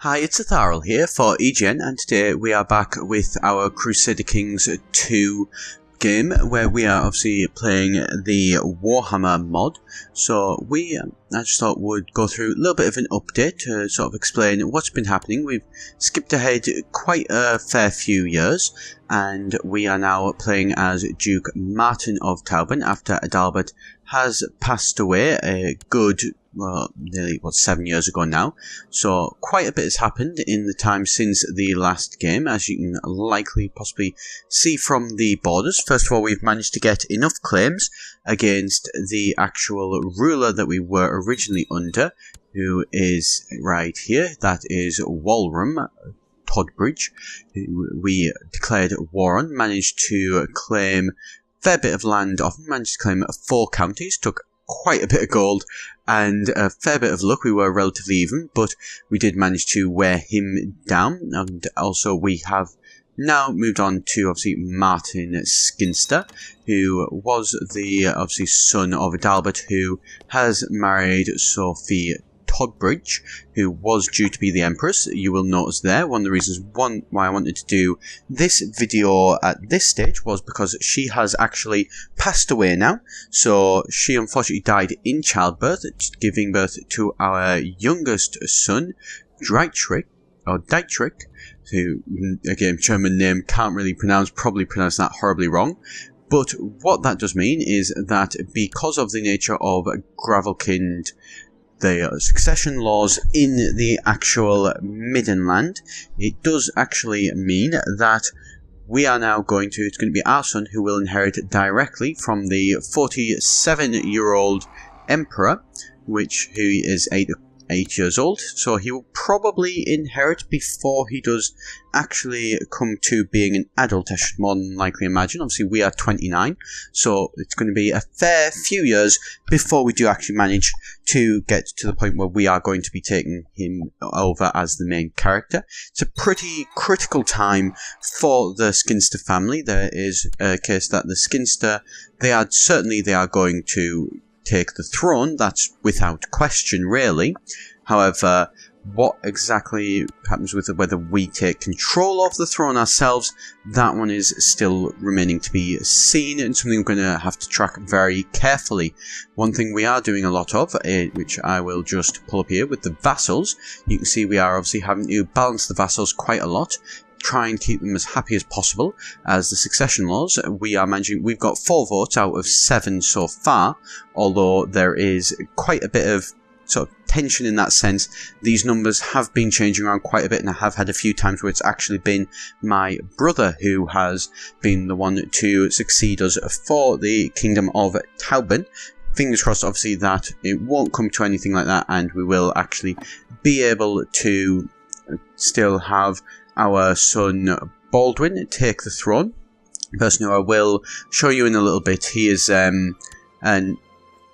Hi, it's Etharal here for EGN, and today we are back with our Crusader Kings 2 game, where we are obviously playing the Warhammer mod. So I just thought would go through a little bit of an update to sort of explain what's been happening. We've skipped ahead quite a fair few years, and we are now playing as Duke Martin of Tauban after Adalbert has passed away a good, well, nearly 7 years ago now. So quite a bit has happened in the time since the last game, as you can likely possibly see from the borders. First of all, we've managed to get enough claims against the actual ruler that we were originally under, who is right here. That is Walram Todbridge, who we declared war on. Managed to claim a fair bit of land off him, managed to claim 4 counties, took quite a bit of gold and a fair bit of luck. We were relatively even, but we did manage to wear him down. And also we have now moved on to obviously Martin Scinstair, who was the obviously son of Adalbert, who has married Sophie Todbridge, who was due to be the Empress. You will notice there, one of the reasons why I wanted to do this video at this stage was because she has actually passed away now. So she unfortunately died in childbirth, giving birth to our youngest son, Dietrich, who, again, German name, can't really pronounce, probably pronounced that horribly wrong. But what that does mean is that because of the nature of Gravelkind, the succession laws in the actual Middenland, it does actually mean that we are now it's going to be our son who will inherit directly from the 47-year-old Emperor, who is 8 years old. So he will probably inherit before he does actually come to being an adult, I should more than likely imagine. Obviously we are 29, so it's going to be a fair few years before we do actually manage to get to the point where we are going to be taking him over as the main character. It's a pretty critical time for the Scinstair family. There is a case that the Scinstair, they are going to take the throne. That's without question, really. However, what exactly happens with whether we take control of the throne ourselves, that one is still remaining to be seen, and something we're going to have to track very carefully. One thing we are doing a lot of, which I will just pull up here with the vassals, you can see we are obviously having to balance the vassals quite a lot, try and keep them as happy as possible. As the succession laws, we've got 4 votes out of 7 so far, although there is quite a bit of sort of tension in that sense. These numbers have been changing around quite a bit, and I have had a few times where it's actually been my brother who has been the one to succeed us for the Kingdom of Tauban. Fingers crossed, obviously, that it won't come to anything like that, and we will actually be able to still have our son Baldwin take the throne. The person who I will show you in a little bit, he is an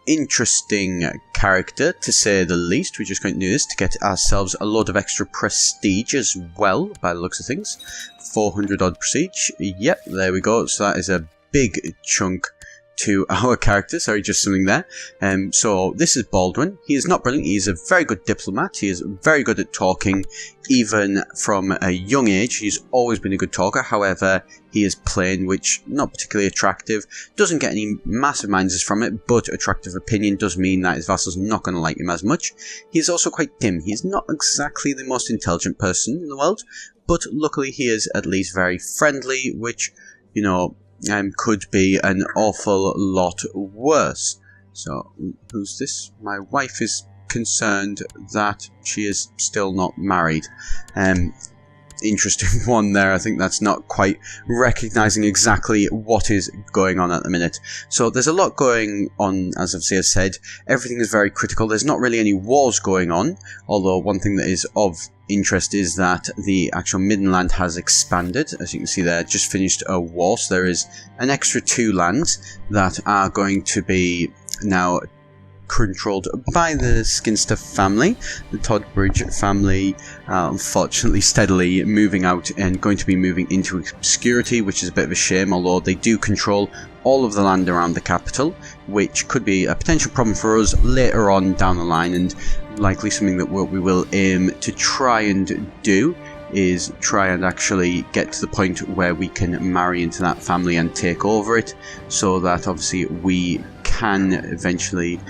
interesting character, to say the least. We're just going to do this to get ourselves a lot of extra prestige as well, by the looks of things. 400 odd prestige. Yep, there we go. So that is a big chunk to our character. Sorry, just something there. So this is Baldwin. He is not brilliant. He is a very good diplomat. He is very good at talking. Even from a young age, he's always been a good talker. However, he is plain, which not particularly attractive. Doesn't get any massive minds from it, but attractive opinion does mean that his vassals are not going to like him as much. He's also quite dim. He's not exactly the most intelligent person in the world, but luckily he is at least very friendly, which, you know, could be an awful lot worse. So, who's this? My wife is concerned that she is still not married. Interesting one there. I think that's not quite recognising exactly what is going on at the minute. So there's a lot going on, as I've said. Everything is very critical. There's not really any wars going on, although one thing that is of interest is that the actual Middenland has expanded. As you can see there, just finished a war, so there is an extra 2 lands that are going to be now controlled by the Scinstair family. The Todbridge family unfortunately steadily moving out and going to be moving into obscurity, which is a bit of a shame, although they do control all of the land around the capital, which could be a potential problem for us later on down the line. And likely something that what we will aim to try and do is try and actually get to the point where we can marry into that family and take over it, so that obviously we can eventually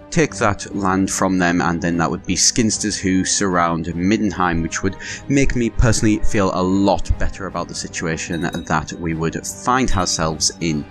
take that land from them, and then that would be Scinstairs who surround Middenheim, which would make me personally feel a lot better about the situation that we would find ourselves in.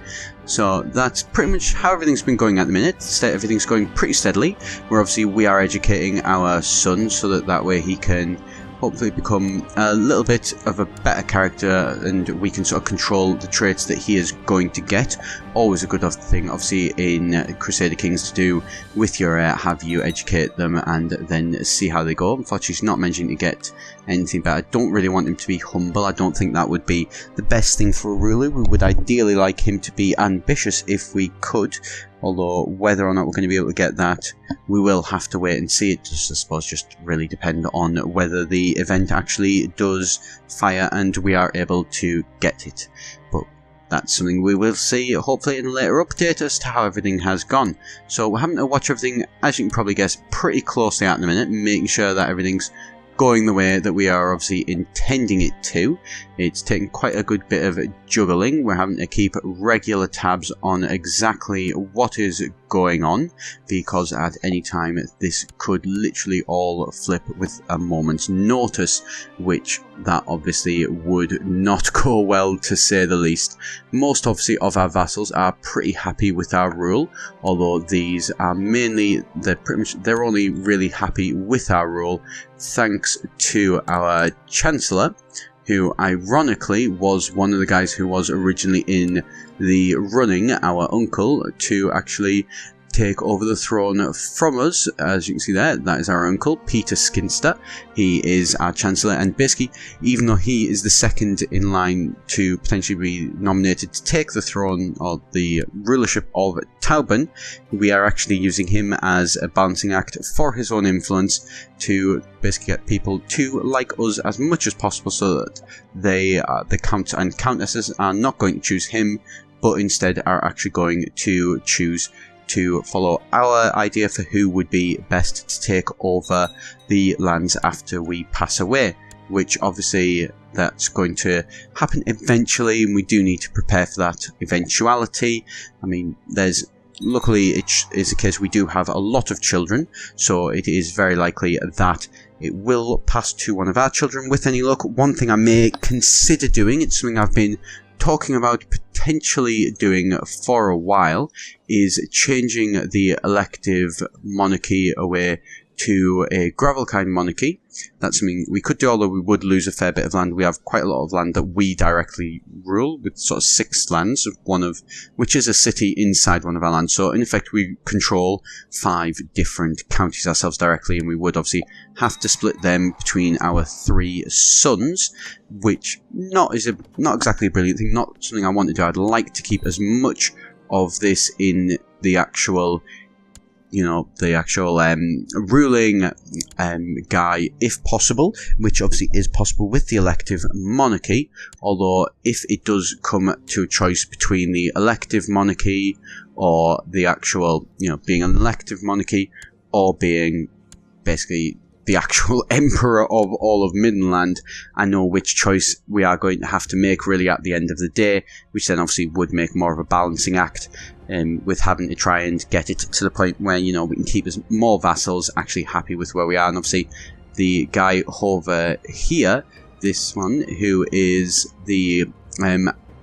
So that's pretty much how everything's been going at the minute. Everything's going pretty steadily. We are educating our son so that way he can hopefully become a little bit of a better character, and we can sort of control the traits that he is going to get. Always a good thing, obviously, in Crusader Kings to do with your heir, have you educate them and then see how they go. Unfortunately, he's not mentioning to get anything better. I don't really want him to be humble. I don't think that would be the best thing for a ruler. We would ideally like him to be ambitious if we could, although whether or not we're going to be able to get that, we will have to wait and see. It just, I suppose, just really depend on whether the event actually does fire and we are able to get it. But that's something we will see, hopefully, in a later update as to how everything has gone. So we're having to watch everything, as you can probably guess, pretty closely at the minute, making sure that everything's going the way that we are obviously intending it to. It's taking quite a good bit of juggling. We're having to keep regular tabs on exactly what is going on, because at any time this could literally all flip with a moment's notice, which that obviously would not go well, to say the least. Most obviously of our vassals are pretty happy with our rule, although these are mainly, they're only really happy with our rule thanks to our Chancellor, who ironically was one of the guys who was originally in the running, our uncle, to actually take over the throne from us. As you can see there, that is our uncle, Peter Scinstair. He is our Chancellor, and basically, even though he is the second in line to potentially be nominated to take the throne or the rulership of Tauban, we are actually using him as a balancing act for his own influence to basically get people to like us as much as possible, so that they, the counts and countesses, are not going to choose him, but instead are actually going to choose to follow our idea for who would be best to take over the lands after we pass away, which obviously that's going to happen eventually, and we do need to prepare for that eventuality. I mean, luckily it is the case we do have a lot of children, so it is very likely that it will pass to one of our children with any luck. One thing I may consider doing, it's something I've been talking about potentially doing for a while, is changing the elective monarchy away to a gravel kind monarchy. That's something we could do, although we would lose a fair bit of land. We have quite a lot of land that we directly rule, with sort of 6 lands, one of which is a city inside one of our lands. So in effect, we control 5 different counties ourselves directly, and we would obviously have to split them between our 3 sons, which not exactly a brilliant thing, not something I want to do. I'd like to keep as much of this in the actual, ruling guy if possible, which obviously is possible with the elective monarchy, although if it does come to a choice between the elective monarchy or the actual, being an elective monarchy, or being basically the actual emperor of all of Middenland, I know which choice we are going to have to make really at the end of the day, which then obviously would make more of a balancing act, with having to try and get it to the point where, we can keep as more vassals actually happy with where we are. And obviously the guy over here, this one, who is the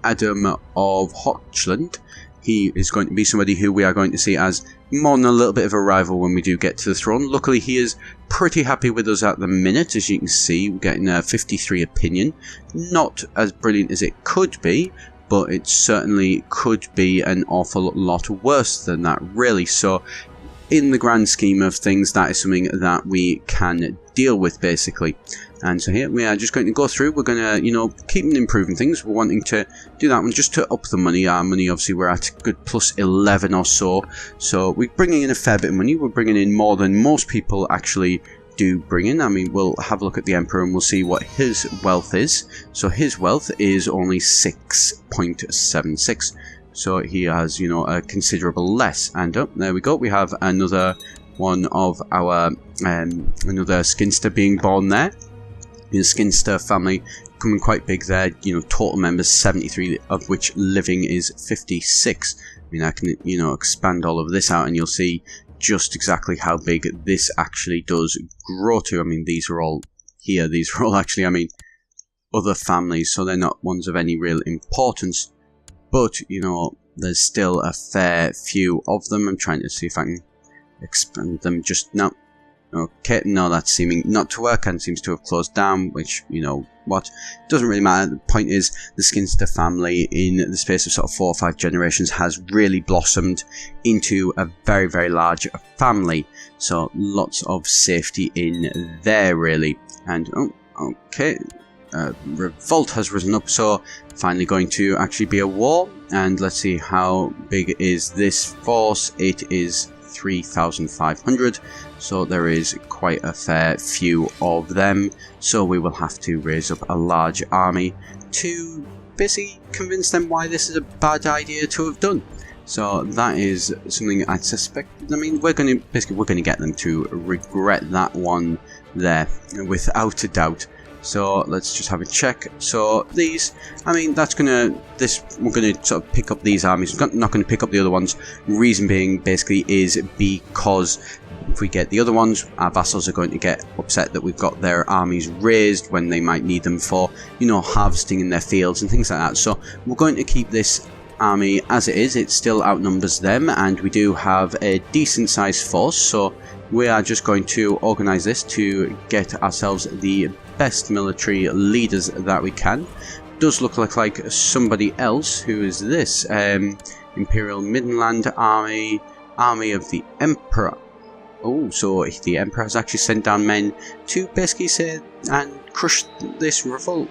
Adam of Hochland, he is going to be somebody who we are going to see as more than a little bit of a rival when we do get to the throne. Luckily, he is pretty happy with us at the minute. As you can see, we're getting a 53 opinion. Not as brilliant as it could be, but it certainly could be an awful lot worse than that, really. So in the grand scheme of things, that is something that we can deal with, basically. And so here we are just going to go through. We're going to, keep improving things. We're wanting to do that one just to up the money. Our money, obviously, we're at a good plus 11 or so. So we're bringing in a fair bit of money. We're bringing in more than most people actually do bring in. I mean, we'll have a look at the Emperor and we'll see what his wealth is. So his wealth is only 6.76. So he has, a considerable less. And there we go. We have another one of our another Scinstair being born there. The Scinstair family coming quite big there, total members 73, of which living is 56. I mean, I can, expand all of this out and you'll see just exactly how big this actually does grow to. I mean, these are all here, these are all actually, other families, so they're not ones of any real importance. But, there's still a fair few of them. I'm trying to see if I can expand them just now. Okay, no, that's seeming not to work and seems to have closed down, which, what, doesn't really matter. The point is, the Scinstair family, in the space of sort of 4 or 5 generations, has really blossomed into a very, very large family. So, lots of safety in there, really. And, okay, revolt has risen up, so finally going to actually be a war. And let's see, how big is this force? It is 3,500, so there is quite a fair few of them, so we will have to raise up a large army to basically convince them why this is a bad idea to have done. So that is something I suspect. I mean, we're going to get them to regret that one there without a doubt. So let's just have a check. So these, we're going to sort of pick up these armies. We're not going to pick up the other ones. Reason being, basically, is because if we get the other ones, our vassals are going to get upset that we've got their armies raised when they might need them for, harvesting in their fields and things like that. So we're going to keep this army as it is. It still outnumbers them, and we do have a decent sized force. So we are just going to organize this to get ourselves the best military leaders that we can. Does look like somebody else. Who is this? Imperial Midland Army of the Emperor. Oh, so the Emperor has actually sent down men to basically say and crush this revolt,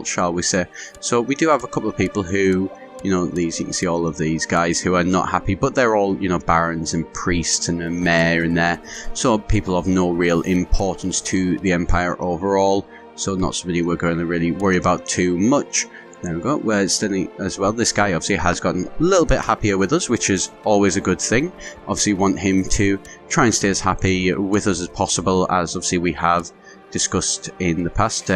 shall we say. So we do have a couple of people who, you can see all of these guys who are not happy, but they're all, barons and priests and a mayor in there. So people of no real importance to the Empire overall. So not somebody we're going to really worry about too much. There we go. We're standing as well. This guy obviously has gotten a little bit happier with us, which is always a good thing. Obviously want him to try and stay as happy with us as possible, as obviously we have discussed in the past.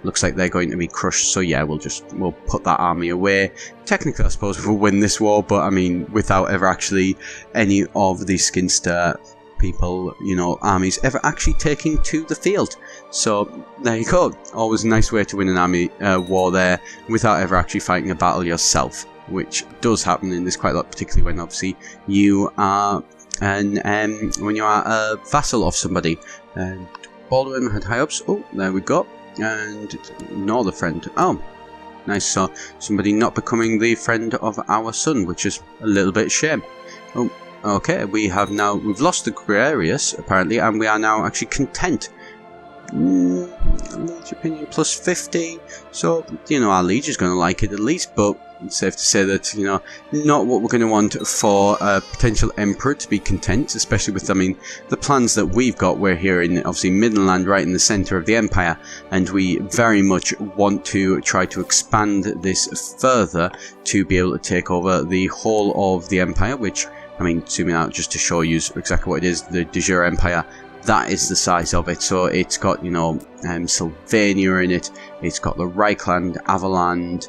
Looks like they're going to be crushed, so yeah, we'll put that army away. Technically, I suppose we'll win this war, but without ever actually any of the Scinstair people, armies ever actually taking to the field. So there you go. Always a nice way to win an army war there without ever actually fighting a battle yourself, which does happen in this quite a lot, particularly when obviously you are when you are a vassal of somebody. Baldwin had high ups. Oh, there we go. And no, the friend. Oh, nice. So somebody not becoming the friend of our son, which is a little bit shame. Oh, okay. We've lost the Gregarious apparently, and we are now actually content. Liege opinion plus 50. So our liege is going to like it at least, but it's safe to say that not what we're going to want for a potential emperor to be content, especially with the plans that we've got. We're here in obviously Midland, right in the centre of the Empire, and we very much want to try to expand this further to be able to take over the whole of the Empire, which zooming out just to show you exactly what it is, the de jure Empire. That is the size of it. So it's got Sylvania in it, it's got the Reichland, Avaland,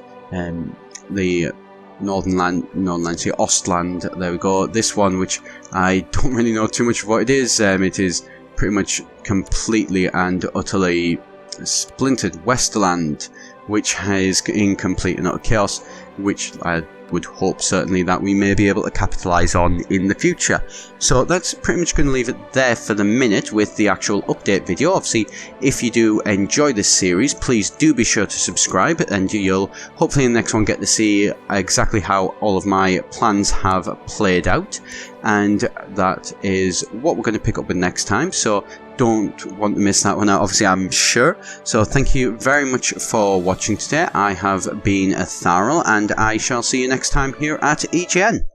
the Northern Land, so Ostland. There we go. This one, which I don't really know too much of what it is pretty much completely and utterly splintered. Westerland, which is in complete and utter chaos, which I would hope certainly that we may be able to capitalise on in the future. So that's pretty much going to leave it there for the minute with the actual update video. Obviously, if you do enjoy this series, please do be sure to subscribe, and you'll hopefully in the next one get to see exactly how all of my plans have played out, and that is what we're going to pick up with next time. So don't want to miss that one out, obviously, I'm sure. So thank you very much for watching today. I have been Etharal, and I shall see you next time here at EGN.